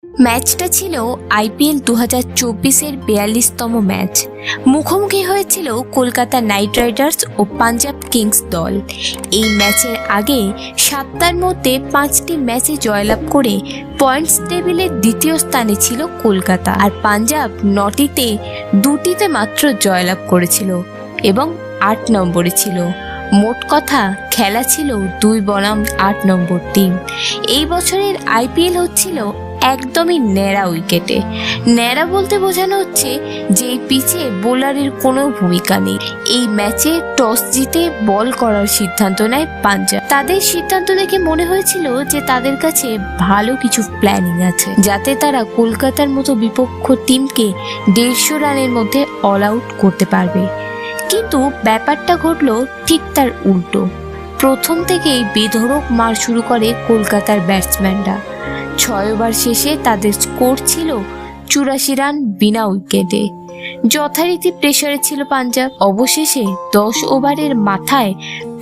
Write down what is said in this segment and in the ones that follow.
ম্যাচটা ছিল IPL 2024-এর 42তম match. মুখোমুখি হয়েছিল কলকাতা নাইট রাইডার্স ও পাঞ্জাব কিংস দল। এই ম্যাচের আগে 7টার মধ্যে 5টি ম্যাচে জয়লাভ করে পয়েন্টস টেবিলের দ্বিতীয় স্থানে ছিল কলকাতা, আর পাঞ্জাব 9টিতে 2টিতে মাত্র জয়লাভ করেছিল এবং 8 নম্বরে ছিল। মোট কথা খেলা ছিল 2 বনাম 8 নম্বর টিম। এই বছরের আইপিএল হচ্ছিল একদমই ন্যাড়া উইকেটে। ন্যাড়া বলতে বোঝানো হচ্ছে যে এই পিচে বোলারের কোনো ভূমিকা নেই। এই ম্যাচে টস জিতে বল করার সিদ্ধান্ত নেয় পাঞ্জাব। তাদের সিদ্ধান্ত দেখে মনে হয়েছিল যে তাদের কাছে ভালো কিছু প্ল্যানিং আছে, যাতে তারা কলকাতার মতো বিপক্ষ টিমকে 150 রানের মধ্যে অল আউট করতে পারবে। কিন্তু ব্যাপারটা ঘটল ঠিক তার উল্টো। প্রথম থেকেই বেধড়ক মার শুরু করে কলকাতার ব্যাটসম্যানরা। 6 ওভার শেষে তাদের স্কোর ছিল 84 রান বিনা উইকেটে। যথারীতি প্রেসারে ছিল পাঞ্জাব। অবশেষে 10 ওভারের মাথায়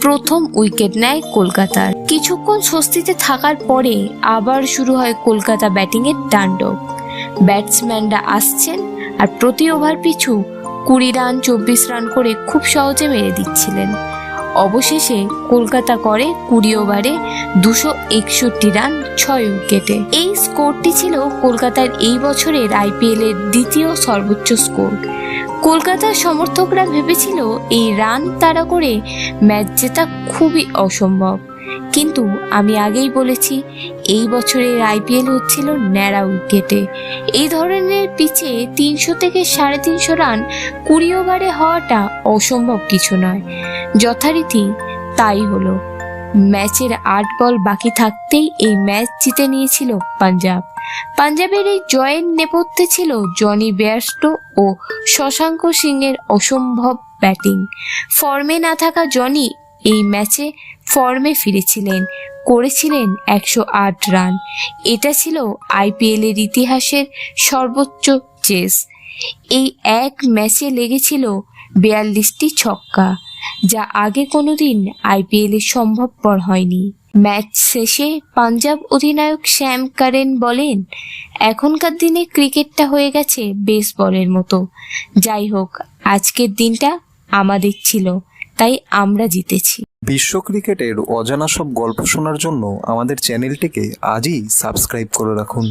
প্রথম উইকেট নেয় কলকাতার। কিছুক্ষণ স্বস্তিতে থাকার পরে আবার শুরু হয় কলকাতা ব্যাটিংয়ের তাণ্ডব। ব্যাটসম্যানরা আসছেন আর প্রতি ওভার পিছু 20 রান 24 রান করে খুব সহজে মেরে দিচ্ছিলেন। অবশেষে কলকাতা করে 20 ওভারে 261 রান 6 উইকেটে। এই স্কোরটি ছিল কলকাতার এই বছরের আইপিএল এর দ্বিতীয় সর্বোচ্চ স্কোর। কলকাতার সমর্থকরা ভেবেছিল এই রান তাড়া করে ম্যাচ জেতা খুবই অসম্ভব, কিন্তু আমি আগেই বলেছি এই বছরের আইপিএল হচ্ছিল ন্যাড়া উইকেটে। এই ধরনের পিচে 300 থেকে 350 রান 20 ওভারে হওয়াটা অসম্ভব কিছু নয়। যথারীতি তাই হলো। ম্যাচের 8 বল বাকি থাকতেই এই ম্যাচ জিতে নিয়েছিল পাঞ্জাব। পাঞ্জাবের এই জয়ের নেপথ্যে ছিল জনি বেয়ারস্টো ও শশাঙ্ক সিংয়ের অসম্ভব ব্যাটিং। ফর্মে না থাকা জনি এই ম্যাচে ফর্মে ফিরেছিলেন, করেছিলেন 108 রান। এটা ছিল আইপিএল এর ইতিহাসের সর্বোচ্চ চেস। এই এক ম্যাচে লেগেছিল 42টি ছক্কা, যা আগে কোনোদিন আইপিএল এ সম্ভবপর হয়নি। ম্যাচ শেষে পাঞ্জাব অধিনায়ক শ্যাম কারেন বলেন, এখনকার দিনে ক্রিকেটটা হয়ে গেছে বেসবলের মতো। যাই হোক, আজকের দিনটা আমাদের ছিল, তাই আমরা জিতেছি। বিশ্ব ক্রিকেটের অজানা সব গল্প শোনার জন্য আমাদের চ্যানেলটিকে আজই সাবস্ক্রাইব করে রাখুন।